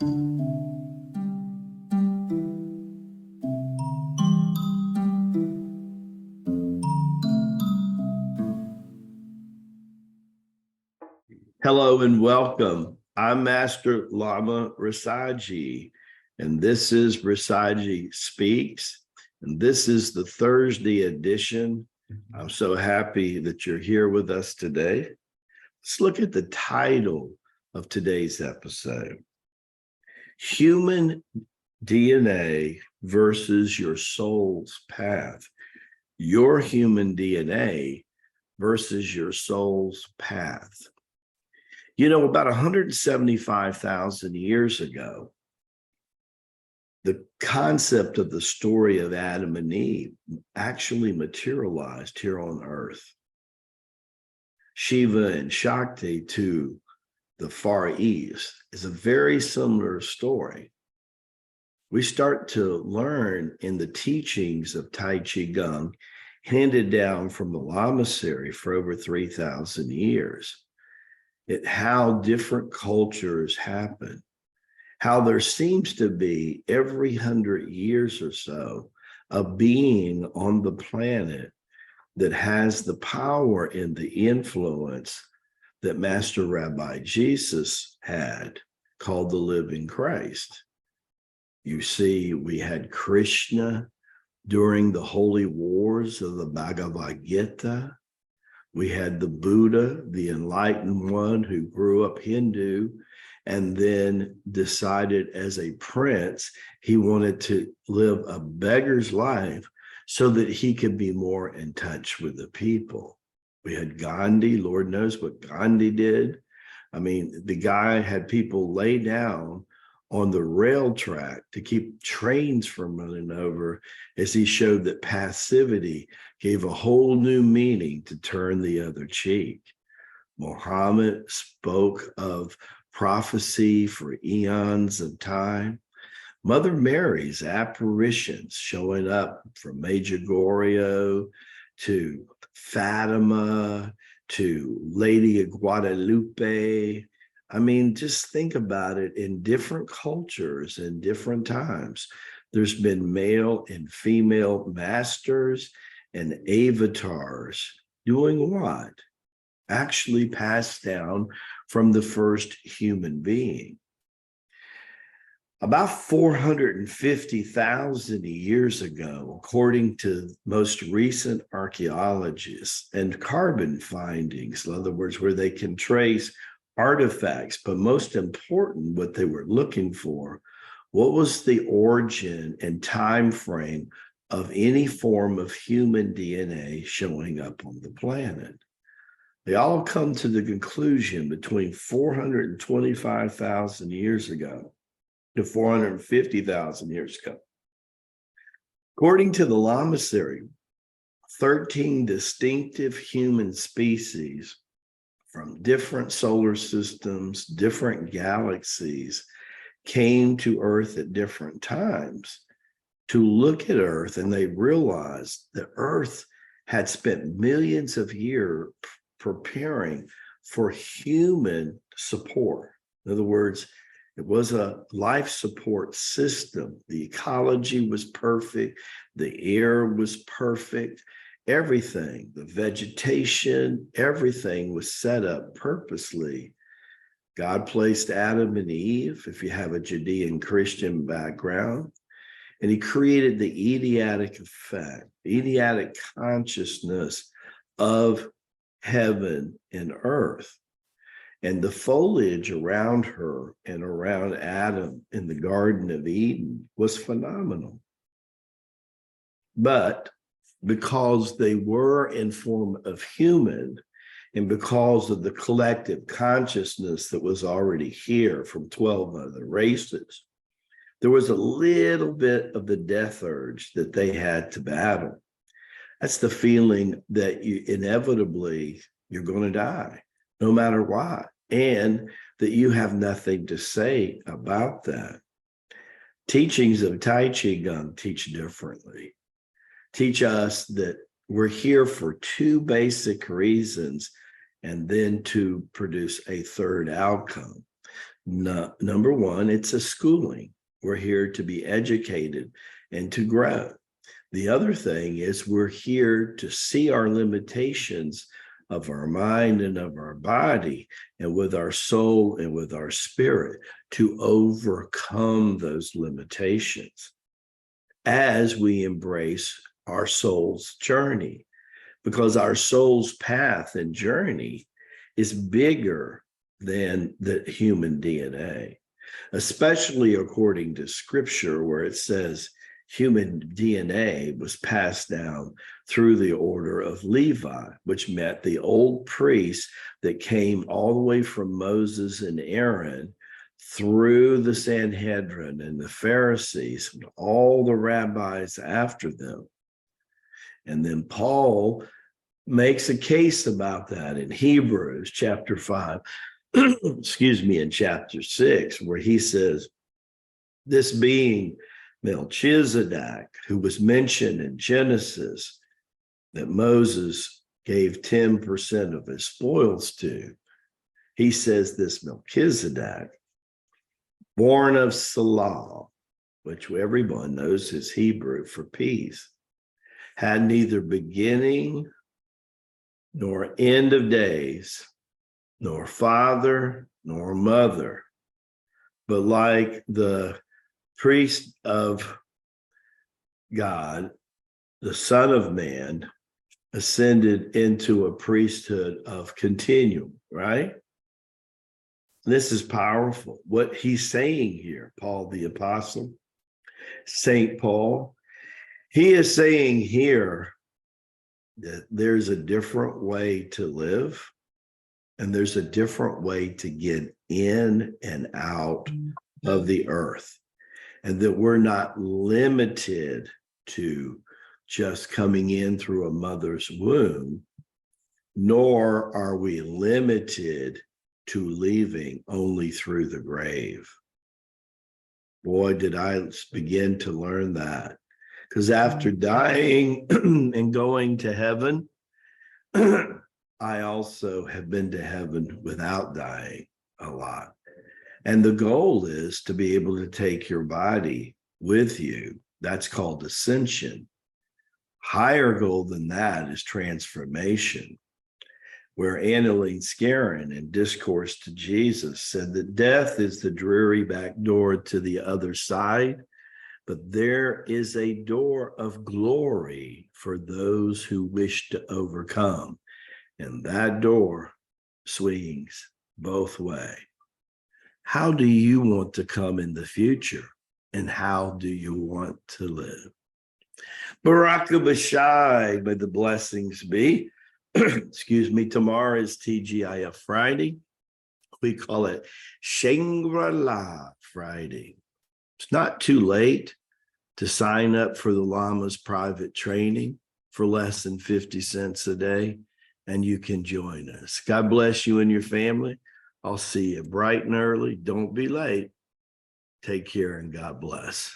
Hello and welcome. I'm Master Lama Rasaji, and this is Rasaji Speaks, and this is the Thursday edition. I'm so happy that you're here with us today. Let's look at the title of today's episode: Human DNA versus your soul's path. Your human DNA versus your soul's path. You know, about 175,000 years ago, the concept of the story of Adam and Eve actually materialized here on Earth. Shiva and Shakti to the Far East is a very similar story. We start to learn in the teachings of Tai Chi Gong, handed down from the Lamasery for over 3,000 years. How different cultures happen, how there seems to be every 100 years or so a being on the planet that has the power and the influence that Master Rabbi Jesus had, called the living Christ. You see, we had Krishna during the holy wars of the Bhagavad Gita. We had the Buddha, the enlightened one who grew up Hindu and then decided as a prince he wanted to live a beggar's life so that he could be more in touch with the people. We had Gandhi. Lord knows what Gandhi did. I mean, the guy had people lay down on the rail track to keep trains from running over, as he showed that passivity gave a whole new meaning to turn the other cheek. Muhammad spoke of prophecy for eons of time. Mother Mary's apparitions showing up from Medjugorje to Fatima to Lady of Guadalupe. I mean, just think about it. In different cultures and different times, there's been male and female masters and avatars doing what? Actually passed down from the first human being. About 450,000 years ago, according to most recent archaeologists and carbon findings, in other words, where they can trace artifacts, but most important, what they were looking for, what was the origin and time frame of any form of human DNA showing up on the planet. They all come to the conclusion between 425,000 years ago to 450,000 years ago. According to the Lamasery, 13 distinctive human species from different solar systems, different galaxies, came to Earth at different times to look at Earth, and they realized that Earth had spent millions of years preparing for human support. In other words, it was a life support system. The ecology was perfect. The air was perfect. Everything, the vegetation, everything was set up purposely. God placed Adam and Eve, if you have a Judean Christian background, and he created the eidetic effect, eidetic consciousness of heaven and earth. And the foliage around her and around Adam in the Garden of Eden was phenomenal. But because they were in form of human, and because of the collective consciousness that was already here from 12 other races, there was a little bit of the death urge that they had to battle. That's the feeling that you inevitably, you're going to die, no matter what, and that you have nothing to say about that. Teachings of Tai Chi Gong teach differently. Teach us that we're here for two basic reasons, and then to produce a third outcome. Number one, it's a schooling. We're here to be educated and to grow. The other thing is we're here to see our limitations of our mind and of our body, and with our soul and with our spirit, to overcome those limitations as we embrace our soul's journey, because our soul's path and journey is bigger than the human DNA, especially according to scripture, where it says human DNA was passed down through the order of Levi, which meant the old priests that came all the way from Moses and Aaron through the Sanhedrin and the Pharisees, and all the rabbis after them. And then Paul makes a case about that in Hebrews chapter 5, in chapter 6, where he says, this being Melchizedek, who was mentioned in Genesis, that Moses gave 10% of his spoils to, he says this Melchizedek, born of Salah, which everyone knows is Hebrew for peace, had neither beginning nor end of days, nor father nor mother, but like the priest of God, the Son of Man, ascended into a priesthood of continuum, right? This is powerful. What he's saying here, Paul the Apostle, Saint Paul, he is saying here that there's a different way to live, and there's a different way to get in and out of the earth, and that we're not limited to just coming in through a mother's womb, nor are we limited to leaving only through the grave. Boy, did I begin to learn that. Because after dying and going to heaven, I also have been to heaven without dying a lot. And the goal is to be able to take your body with you. That's called ascension. Higher goal than that is transformation, where Annalene Scarron in Discourse to Jesus said that death is the dreary back door to the other side, but there is a door of glory for those who wish to overcome. And that door swings both ways. How do you want to come in the future? And how do you want to live? Baraka Bashai, may the blessings be. Excuse me, tomorrow is TGIF Friday. We call it Shangri-La Friday. It's not too late to sign up for the Lama's private training for less than 50 cents a day, and you can join us. God bless you and your family. I'll see you bright and early. Don't be late. Take care and God bless.